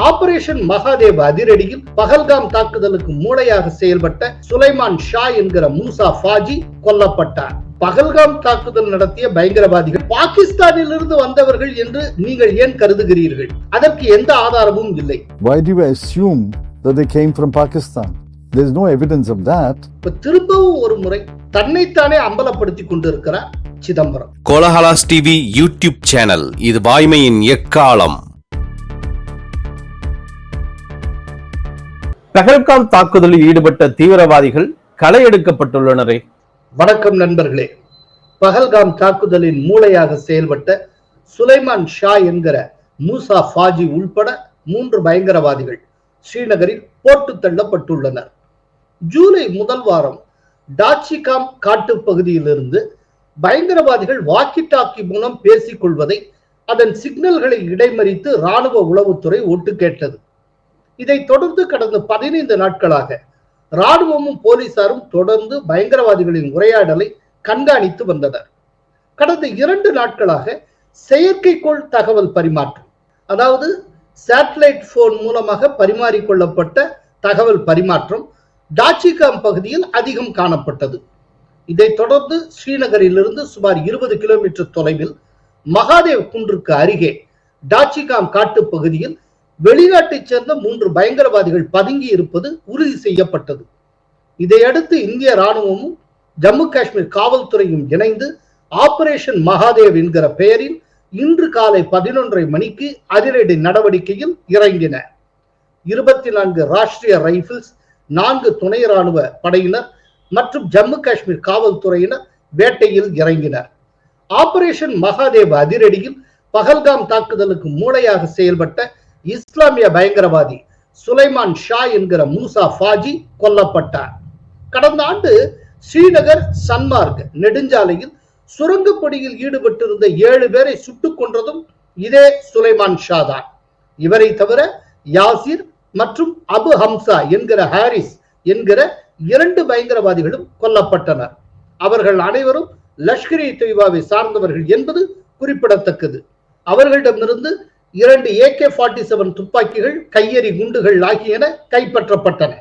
Operation Mahadev அதிரடியில் Pahalgam தாக்குதலுக்கு மூளையாக செயல்பட்ட சுலைமான் ஷா என்கிற மூசா ஃபாஜி கொல்லப்பட்டார். பகல்காம் தாக்குதல் நடத்திய பயங்கரவாதிகள் பாகிஸ்தானில் இருந்து வந்தவர்கள் என்று நீங்கள் ஏன் கருதுகிறீர்கள்? அதற்கு எந்த ஆதாரமும் இல்லை. Why do you assume that they came from Pakistan? There is no evidence of that. திரும்பவும் ஒரு முறை தன்னைத்தானே அம்பலப்படுத்திக் கொண்டிருக்கிறார் Chidambaram. Kolahalas TV YouTube channel, இது வாய்மையின் எக்காலம். பகல்காம் தாக்குதலில் ஈடுபட்ட தீவிரவாதிகள் களை எடுக்கப்பட்டுள்ளனரே. வணக்கம் நண்பர்களே. பகல்காம் தாக்குதலின் மூளையாக செயல்பட்ட சுலைமான் ஷா என்கிற மூசா ஃபாஜி உள்பட 3 பயங்கரவாதிகள் ஸ்ரீநகரில் போட்டு தள்ளப்பட்டுள்ளனர். ஜூலை முதல் வாரம் டாச்சிகாம் காட்டு பகுதியிலிருந்து பயங்கரவாதிகள் வாக்கி டாக்கி மூலம் பேசிக் கொள்வதை, அதன் சிக்னல்களை இடைமறித்து ராணுவ உளவுத்துறை ஒட்டு கேட்டது. இதை தொடர்ந்து கடந்த 15 நாட்களாக ராணுவமும் போலீசாரும் தொடர்ந்து பயங்கரவாதிகளின் உரையாடலை கண்காணித்து வந்தனர். கடந்த 2 நாட்களாக செயற்கைக்கோள் தகவல் பரிமாற்றம், அதாவது சேட்டலைட் போன் மூலமாக பரிமாறிக்கொள்ளப்பட்ட தகவல் பரிமாற்றம் டாச்சிகாம் பகுதியில் அதிகம் காணப்பட்டது. இதை தொடர்ந்து ஸ்ரீநகரிலிருந்து சுமார் 20 கிலோமீட்டர் தொலைவில் மகாதேவ் குன்றுக்கு அருகே டாச்சிகாம் காட்டு பகுதியில் வெளிநாட்டைச் சேர்ந்த 3 பயங்கரவாதிகள் பதுங்கி இருப்பது உறுதி செய்யப்பட்டது. இதையடுத்து இந்திய ராணுவமும் ஜம்மு காஷ்மீர் காவல்துறையும் இணைந்து ஆபரேஷன் மகாதேவ் என்கிற பெயரில் இன்று காலை 11:30 மணிக்கு அதிரடி நடவடிக்கையில் இறங்கின. 24 ராஷ்டிரிய ரைபிள்ஸ், 4 துணை ராணுவ படையினர் மற்றும் ஜம்மு காஷ்மீர் காவல்துறையினர் வேட்டையில் இறங்கினர். ஆபரேஷன் மகாதேவ் அதிரடியில் பகல்காம் தாக்குதலுக்கு மூளையாக செயல்பட்ட இஸ்லாமிய பயங்கரவாதி சுலைமான் ஷா என்கிற மூசா ஃபாஜி கொல்லப்பட்டார். கடந்த ஆண்டு ஸ்ரீநகர் சன்மார்க் நெடுஞ்சாலையில் சுரங்கப்பணியில் ஈடுபட்டிருந்த 7 பேரை சுட்டுக் கொன்றதும் இதே சுலைமான் ஷா தான். இவரை தவிர யாசிர் மற்றும் அபு ஹம்சா என்கிற ஹாரிஸ் என்கிற 2 பயங்கரவாதிகளும் கொல்லப்பட்டனர். அவர்கள் அனைவரும் லஷ்கர்-இ தொய்பாவை சார்ந்தவர்கள் என்பது குறிப்பிடத்தக்கது. அவர்களிடமிருந்து 2 AK-47 துப்பாக்கிகள், கையெறி குண்டுகள் ஆகியன கைப்பற்றப்பட்டன.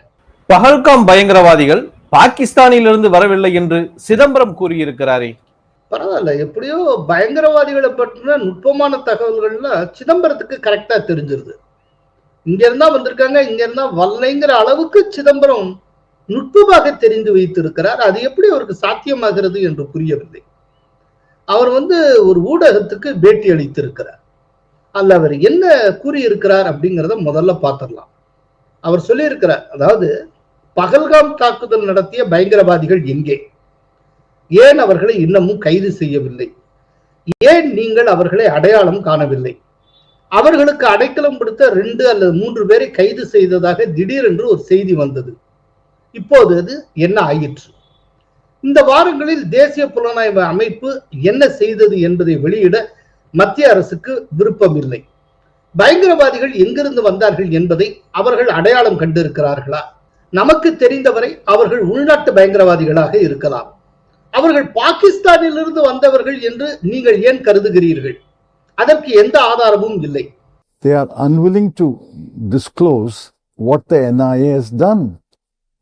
பகல்காம் பயங்கரவாதிகள் பாகிஸ்தானிலிருந்து வரவில்லை என்று சிதம்பரம் கூறியிருக்கிறாரே. பரவாயில்ல, எப்படியோ பயங்கரவாதிகளை பற்றின நுட்பமான தகவல்கள்லாம் சிதம்பரத்துக்கு கரெக்டா தெரிஞ்சிருது. இங்க இருந்தா வந்திருக்காங்க, இங்க இருந்தா வரலைங்கிற அளவுக்கு சிதம்பரம் நுட்பமாக தெரிந்து வைத்திருக்கிறார். அது எப்படி அவருக்கு சாத்தியமாகிறது என்று புரியவில்லை. அவர் ஒரு ஊடகத்துக்கு பேட்டி அளித்திருக்கிறார். அல்ல, அவர் என்ன கூறியிருக்கிறார் அப்படிங்கிறத முதல்ல பார்த்துடலாம். அவர் சொல்லியிருக்கிறார், அதாவது பகல்காம் தாக்குதல் நடத்திய பயங்கரவாதிகள் எங்கே, ஏன் அவர்களை இன்னமும் கைது செய்யவில்லை, ஏன் நீங்கள் அவர்களை அடையாளம் காணவில்லை, அவர்களுக்கு அடைக்கலம் கொடுத்த 2 அல்லது 3 பேரை கைது செய்ததாக திடீரென்று ஒரு செய்தி வந்தது. இப்போது அது என்ன ஆயிற்று? இந்த வாரங்களில் தேசிய புலனாய்வு அமைப்பு என்ன செய்தது என்பதை வெளியிட மத்திய அரசுக்கு விருப்பம் இல்லை. பயங்கரவாதிகள் எங்கிருந்து வந்தார்கள் என்பதை அவர்கள் அடையாளம் கண்டிருக்கிறார்களா? நமக்கு தெரிந்தவரை அவர்கள் உள்நாட்டு பயங்கரவாதிகளாக இருக்கலாம். அவர்கள் பாகிஸ்தானிலிருந்து வந்தவர்கள் என்று நீங்கள் ஏன் கருதுகிறீர்கள்? அதற்கு எந்த ஆதாரமும் இல்லை. They are unwilling to disclose what the NIA has done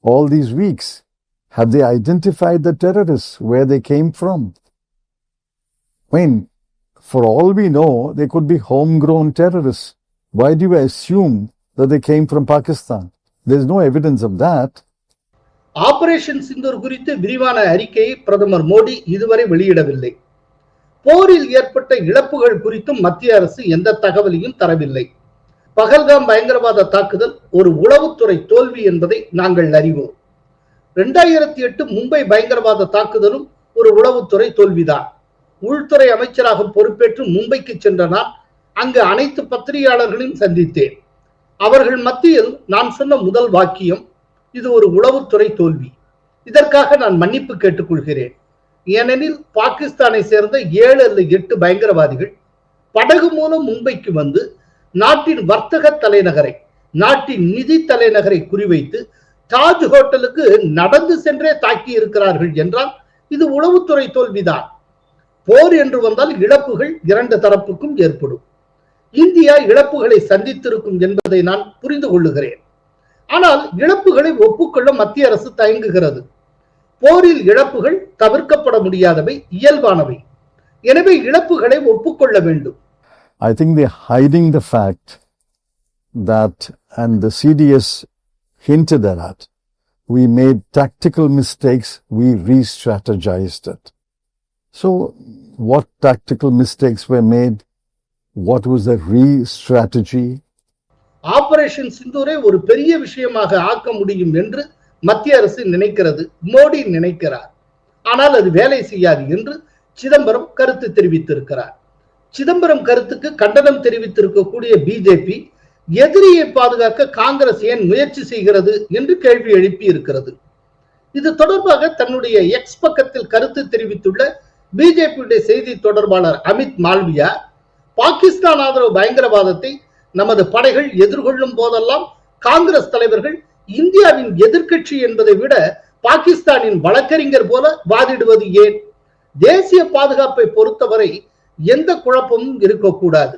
all these weeks. Have they identified the terrorists, where they came from? For all we know, they could be homegrown terrorists. Why do you assume that they came from Pakistan? There is no evidence of that. Operation Sindoor குறித்து விரிவான அறிக்கையை பிரதமர் மோடி இதுவரை வெளியிடவில்லை. போரில் ஏற்பட்ட இழப்புகள் குறித்தும் மத்திய அரசு எந்த தகவலையும் தரவில்லை. பகல்காம் பயங்கரவாத தாக்குதல் ஒரு உளவுத்துறை தோல்வி என்பதை நாங்கள் அறிவோம். 2008 மும்பை பயங்கரவாத தாக்குதலும் ஒரு உளவுத்துறை தோல்விதான். உள்துறை அமைச்சராக பொறுப்பேற்று மும்பைக்கு சென்ற நான் அங்கு அனைத்து பத்திரிகையாளர்களையும் சந்தித்தேன். அவர்கள் மத்தியில் நான் சொன்ன முதல் வாக்கியம், இது ஒரு உளவுத்துறை தோல்வி. இதற்காக நான் மன்னிப்பு கேட்டுக்கொள்கிறேன். ஏனெனில் பாகிஸ்தானை சேர்ந்த 7 அல்லது 8 பயங்கரவாதிகள் படகு மூலம் மும்பைக்கு வந்து நாட்டின் வர்த்தக தலைநகரை, நாட்டின் நிதி தலைநகரை குறிவைத்து தாஜ் ஹோட்டலுக்கு நடந்து சென்றே தாக்கி இருக்கிறார்கள் என்றால் இது உளவுத்துறை தோல்விதான். போர் என்று வந்தால் இழப்புகள் 2 தரப்புக்கும் ஏற்படும். இந்தியா இழப்புகளை சந்தித்திருக்கும் என்பதை நான் புரிந்து கொள்ளுகிறேன். ஆனால் இழப்புகளை ஒப்புக்கொள்ள மத்திய அரசு தயங்குகிறது. போரில் இழப்புகள் தவிர்க்கப்பட முடியாதவை, இயல்பானவை. எனவே இழப்புகளை ஒப்புக்கொள்ள வேண்டும். I think they're hiding the fact that, and the CDS hinted at that, we made tactical mistakes, we re-strategized it. So, what tactical mistakes were made? What was the re-strategy? Operation சிந்தூரை ஒரு பெரிய விஷயமாக ஆக்க முடியும் என்று மத்திய அரசு நினைக்கிறது, மோடி நினைக்கிறார். ஆனால் அது வேலை செய்யாது என்று சிதம்பரம் கருத்து தெரிவித்திருக்கிறார். சிதம்பரம் கருத்துக்கு கண்டனம் தெரிவித்திருக்கக்கூடிய பிஜேபி எதிரியை பாதுகாக்க காங்கிரஸ் ஏன் முயற்சி செய்கிறது என்று கேள்வி எழுப்பி இருக்கிறது. இது தொடர்பாக தன்னுடைய எக்ஸ் பக்கத்தில் கருத்து தெரிவித்துள்ள பிஜேபியுடைய செய்தி தொடர்பாளர் அமித் மால்வியா, பாகிஸ்தான் ஆதரவு பயங்கரவாதத்தை நமது படைகள் எதிர்கொள்ளும் போதெல்லாம் காங்கிரஸ் தலைவர்கள் இந்தியாவின் எதிர்க்கட்சி என்பதை விட பாகிஸ்தானின் வழக்கறிஞர் போல வாதிடுவது ஏன்? தேசிய பாதுகாப்பை பொறுத்தவரை எந்த குழப்பமும் இருக்கக்கூடாது.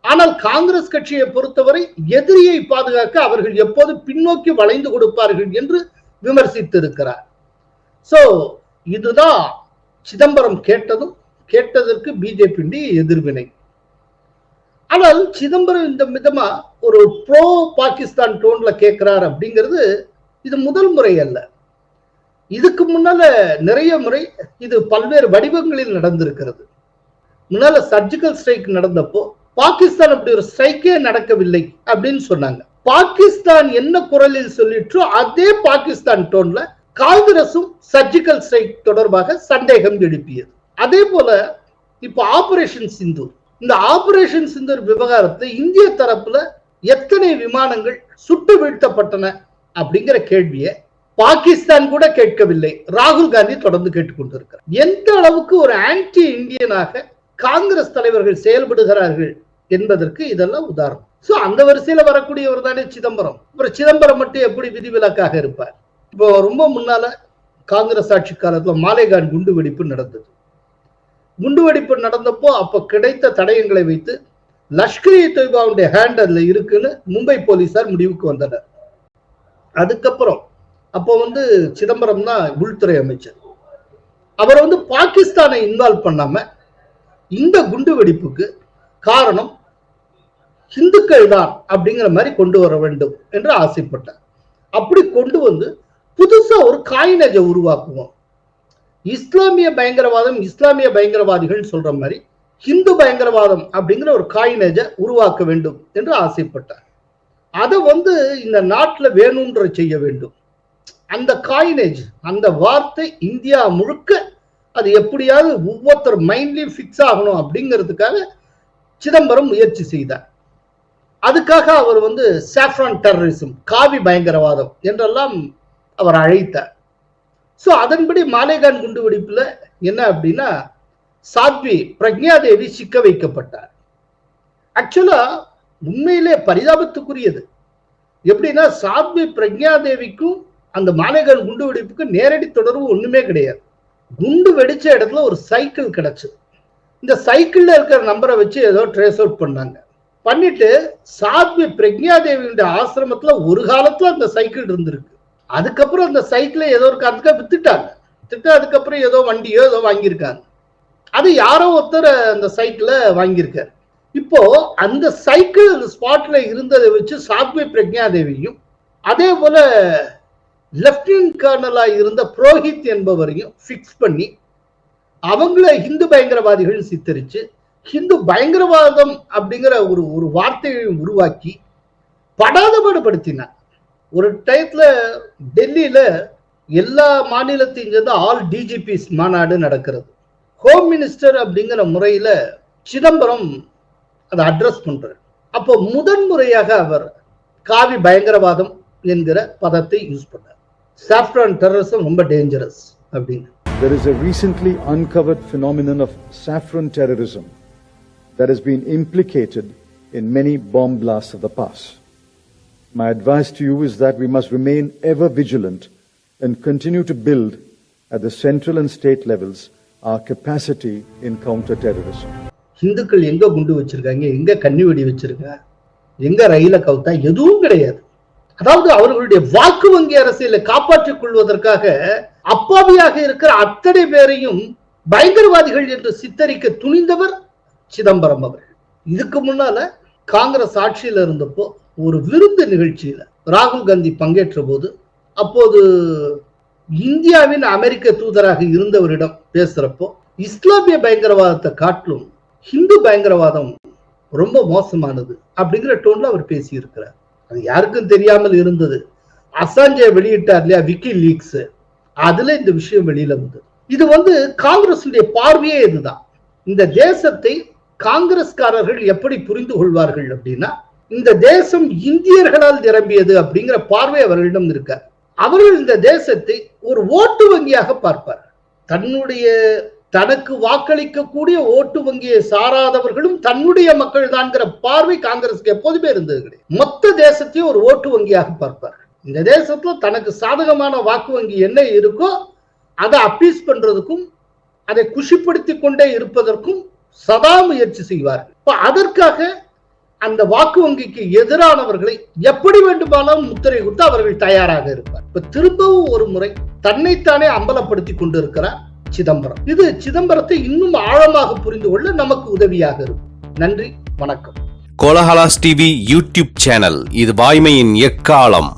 ஆனால் காங்கிரஸ் கட்சியை பொறுத்தவரை எதிரியை பாதுகாக்க அவர்கள் எப்போது பின்னோக்கி வளைந்து கொடுப்பார்கள் என்று விமர்சித்திருக்கிறார். சோ இதுதான் சிதம்பரம் கேட்டதற்கு பிஜேபி எதிர்வினை. ஆனால் சிதம்பரம் இந்த விதமா ஒரு ப்ரோ பாகிஸ்தான் டோன்ல கேட்கிறார் அப்படிங்கிறது இது முதல் முறை அல்ல. இதுக்கு முன்னால நிறைய முறை இது பல்வேறு வடிவங்களில் நடந்திருக்கிறது. முன்னால சர்ஜிக்கல் ஸ்ட்ரைக் நடந்தப்போ பாகிஸ்தான் அப்படி ஒரு ஸ்ட்ரைக்கே நடக்கவில்லை அப்படின்னு சொன்னாங்க. பாகிஸ்தான் என்ன குரலில் சொல்லிட்டோ அதே பாகிஸ்தான் டோன்ல காங்கிரசும் சர்ஜிக்கல் ஸ்ட்ரைக் தொடர்பாக சந்தேகம் எழுப்பியது. அதே போல இப்ப ஆபரேஷன் சிந்தூர், இந்த ஆபரேஷன் சிந்தூர் விவகாரத்தை இந்திய தரப்புல எத்தனை விமானங்கள் சுட்டு வீழ்த்தப்பட்டன அப்படிங்கிற கேள்வியை பாகிஸ்தான் கூட கேட்கவில்லை, ராகுல் காந்தி தொடர்ந்து கேட்டுக்கொண்டிருக்கிறார். எந்த அளவுக்கு ஒரு ஆன்டி இந்தியனாக காங்கிரஸ் தலைவர்கள் செயல்படுகிறார்கள் என்பதற்கு இதெல்லாம் உதாரணம். சோ அந்த வரிசையில வரக்கூடியவர் தானே சிதம்பரம். அப்புறம் சிதம்பரம் மட்டும் எப்படி விதிவிலக்காக இருப்பார்? இப்போ ரொம்ப முன்னால காங்கிரஸ் ஆட்சி காலத்துல மாலேகான் குண்டுவெடிப்பு நடந்தது. குண்டுவெடிப்பு நடந்தப்போ அப்ப கிடைத்த தடயங்களை வைத்து லஷ்கர் இ தொய்பாவுடைய ஹேண்ட் அதுல இருக்குன்னு மும்பை போலீசார் முடிவுக்கு வந்தனர். அதுக்கப்புறம் அப்போ சிதம்பரம் தான் உள்துறை அமைச்சர். அவர் பாகிஸ்தானை இன்வால்வ் பண்ணாம இந்த குண்டு வெடிப்புக்கு காரணம் இந்துக்கள் தான் அப்படிங்கிற மாதிரி கொண்டு வர வேண்டும் என்று ஆசைப்பட்டார். அப்படி கொண்டு புதுசா ஒரு காயினேஜை உருவாக்குவோம், இஸ்லாமிய பயங்கரவாதம், இஸ்லாமிய பயங்கரவாதிகள் சொல்ற மாதிரி ஹிந்து பயங்கரவாதம் அப்படிங்கிற ஒரு காயினேஜை உருவாக்க வேண்டும் என்று ஆசைப்பட்டார். அதை இந்த நாட்டுல வேணும்ன்ற செய்ய வேண்டும். அந்த காயினேஜ், அந்த வார்த்தை இந்தியா முழுக்க அது எப்படியாவது ஒவ்வொருத்தர் மைண்ட்லயும் பிக்ஸ் ஆகணும் அப்படிங்கிறதுக்காக சிதம்பரம் முயற்சி செய்தார். அதுக்காக அவர் சாஃப்ரான் டெரரிசம், காவி பயங்கரவாதம் என்றெல்லாம் அவர் அழைத்தார். சோ அதன்படி மாலேகான் குண்டுவெடிப்புல என்ன அப்படின்னா சாத்வி பிரக்ஞா தேவி சிக்க வைக்கப்பட்டார். ஆக்சுவலா உண்மையிலே பரிதாபத்துக்குரியது எப்படின்னா சாத்வி பிரக்ஞா தேவிக்கும் அந்த மாலேகான் குண்டு வெடிப்புக்கு நேரடி தொடர்பு ஒண்ணுமே கிடையாது. குண்டு வெடிச்ச இடத்துல ஒரு சைக்கிள் கிடைச்சது. இந்த சைக்கிள்ல இருக்கிற நம்பரை வச்சு ஏதோ ட்ரேஸ் அவுட் பண்ணாங்க. பண்ணிட்டு சாத்வி பிரக்ஞா தேவியுடைய ஆசிரமத்துல ஒரு காலத்துல அந்த சைக்கிள் இருந்திருக்கு. அதுக்கப்புறம் அந்த சைக்கிளை ஏதோ ஒரு காலத்துக்கு வித்துட்டாங்க. அதுக்கப்புறம் ஏதோ வண்டியோ ஏதோ வாங்கியிருக்காங்க. அது யாரோ ஒருத்தர் அந்த சைக்கிளை வாங்கியிருக்காரு. இப்போ அந்த சைக்கிள் ஸ்பாட்ல இருந்ததை வச்சு சாத்வி பிரக்ஞா தேவியும் அதே போல லெப்டினன்ட் கர்னலா இருந்த புரோஹித் என்பவரையும் பிக்ஸ் பண்ணி அவங்கள ஹிந்து பயங்கரவாதிகள் சித்தரிச்சு ஹிந்து பயங்கரவாதம் அப்படிங்கிற ஒரு வார்த்தையை உருவாக்கி படாதபாடுபடுத்தினார். ஒரு டயத்துல டெல்லியில எல்லா மாநிலத்தையும் சேர்ந்த ஆல் டிஜிபிஸ் மாநாடு நடக்கிறது. ஹோம் மினிஸ்டர் அப்படிங்கிற முறையில சிதம்பரம் அதை அட்ரஸ் பண்றார். அப்போ முதன்முறையாக அவர் காவி பயங்கரவாதம் என்கிற பதத்தை யூஸ் பண்ணார். சாஃப்ரான் டெரரிசம் ரொம்ப டேஞ்சரஸ் அப்படின்னு. There is a recently uncovered phenomenon of saffron terrorism that has been implicated in many bomb blasts of the past. My advice to you is that we must remain ever vigilant and continue to build at the central and state levels our capacity in counter-terrorism. இந்துக்கள் எங்க குண்டு வச்சிருக்காங்க, எங்க கன்னி வெடி வச்சிருக்காங்க, எங்க ரயில கவுத்தா, எதுவும் கிடையாது. அதாவது அவர்களுடைய வாக்கு வங்கி அரசியலை காப்பாற்றிக் கொள்வதற்காக அப்பாவியாக இருக்கிற அத்தனை பேரையும் பயங்கரவாதிகள் என்று சித்தரிக்க துணிந்தவர் சிதம்பரம் அவர்கள். இதுக்கு முன்னால காங்கிரஸ் ஆட்சியில் இருந்தப்போ ஒரு விருந்து நிகழ்ச்சியில ராகுல் காந்தி பங்கேற்ற போது, அப்போது இந்தியாவின் அமெரிக்க தூதராக இருந்தவரிடம் பேசுறப்போ, இஸ்லாமிய பயங்கரவாதத்தை காட்டிலும் ஹிந்து பயங்கரவாதம் ரொம்ப மோசமானது அப்படிங்கிற டோன்ல அவர் பேசி இருக்கிறார். அது யாருக்கும் தெரியாமல் இருந்தது. அசாஞ்சே வெளியிட்டார் இல்லையா, விக்கி லீக்ஸ், அதுல இந்த விஷயம் வெளியில வந்தது. இது காங்கிரசுடைய பார்வையே இதுதான். இந்த தேசத்தை காங்கிரஸ்காரர்கள் எப்படி புரிந்து கொள்வார்கள் அப்படின்னா, இந்த தேசம் இந்தியர்களால் நிரம்பியது அப்படிங்கிற பார்வை அவர்களிடம் இருக்க. அவர்கள் இந்த தேசத்தை ஒரு ஓட்டு வங்கியாக பார்ப்பார். தனக்கு வாக்களிக்கக்கூடிய ஓட்டு வங்கியை சாராதவர்களும் தன்னுடைய மக்கள் தான்ங்கிற பார்வை காங்கிரஸுக்கு எப்போதுமே இருந்தது கிடையாது. மொத்த தேசத்தையும் ஒரு ஓட்டு வங்கியாக பார்ப்பார். இந்த தேசத்துல தனக்கு சாதகமான வாக்கு வங்கி என்ன இருக்கோ அதை அப்பீஸ் பண்றதுக்கும் அதை குஷிப்படுத்திக் கொண்டே இருப்பதற்கும் சதா முயற்சி செய்வார்கள். அதற்காக அந்த வாக்கு வங்கிக்கு எதிரானவர்களை எப்படி வேண்டுமானாலும் முத்திரை கொடுத்து அவர்கள் தயாராக இருப்பார். இப்ப திரும்பவும் ஒரு முறை தன்னைத்தானே அம்பலப்படுத்தி கொண்டிருக்கிறார் சிதம்பரம். இது சிதம்பரத்தை இன்னும் ஆழமாக புரிந்து கொள்ள நமக்கு உதவியாக இருக்கும். நன்றி, வணக்கம். கோலஹலாஸ் டிவி யூடியூப் சேனல், இது வாய்மையின் எக்காலம்.